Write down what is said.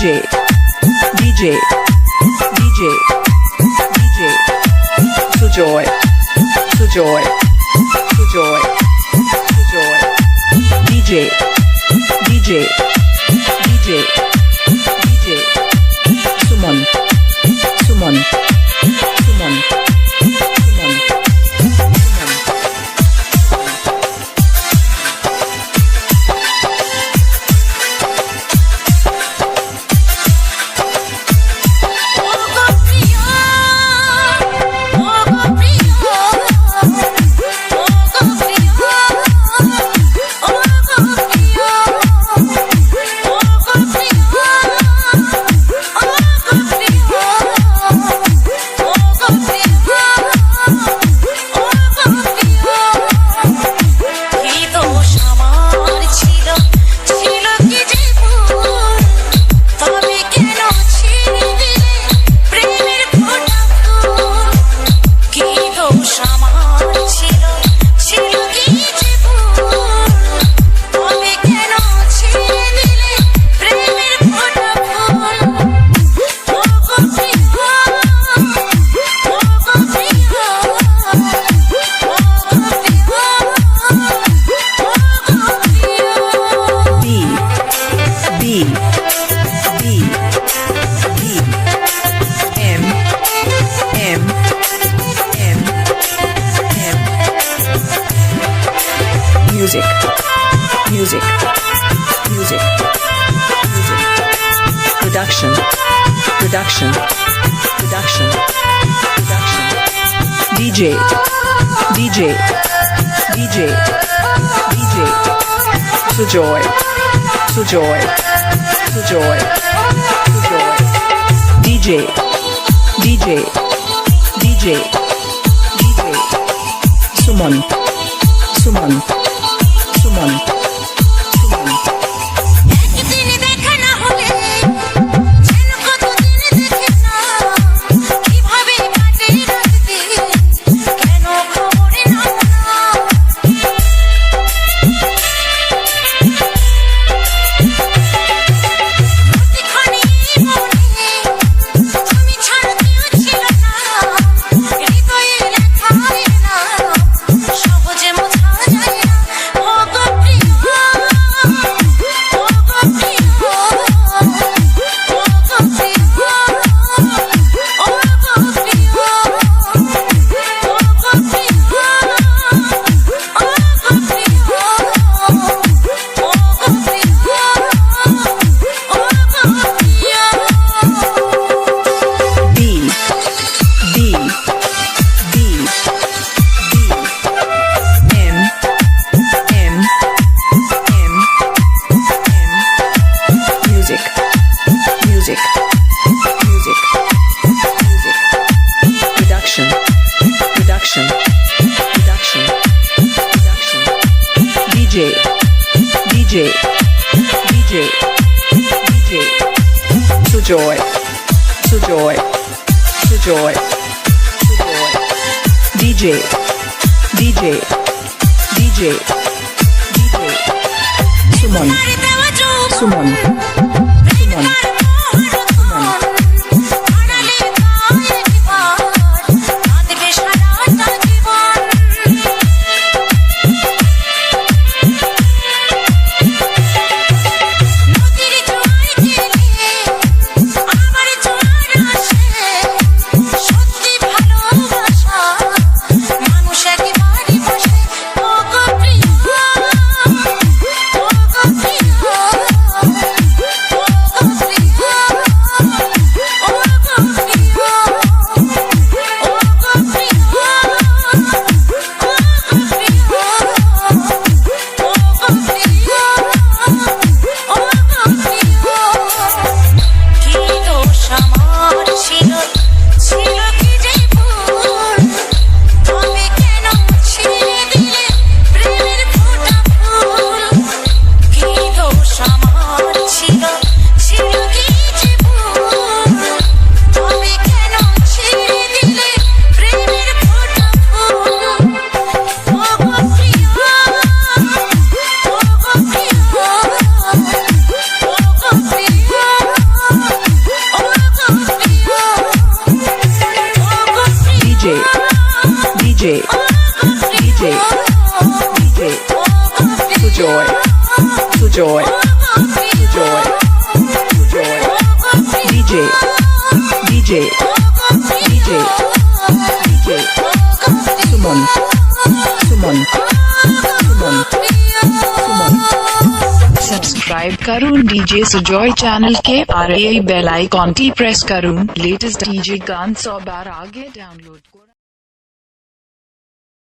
Sujoy, Sujoy, Sujoy, Sujoy, DJ, DJ, DJ, DJ, Suman, Suman, Suman, Suman, Suman. Music, music, music, music. Production, production, production, production. DJ, DJ, DJ, DJ. Sujoy, Sujoy, Sujoy, Sujoy. DJ, DJ, DJ, DJ. Suman, Suman, Suman, Suman. একদিন দেখা না হলে যেন কতদিন দেখে না কিভাবে কাটে রাতে কেন খবরে না প্রতিক্ষণে মনে তুমি ছাড়া কেউ ছিল না হৃদয়ে লেখা না সহজে মোছা যায় না Music, music, music. Production, production, production, production. DJ, DJ, DJ, DJ. Sujoy, Sujoy, Sujoy, Sujoy. DJ, DJ, DJ, DJ. Suman, Suman, Suman. Oh, Joy. Joy. DJ. DJ. DJ. DJ. Suman. Suman. Suman. Suman. Subscribe करूँ DJ Sujoy channel के और ये bell icon T press करूँ latest DJ गान 100 बार आगे download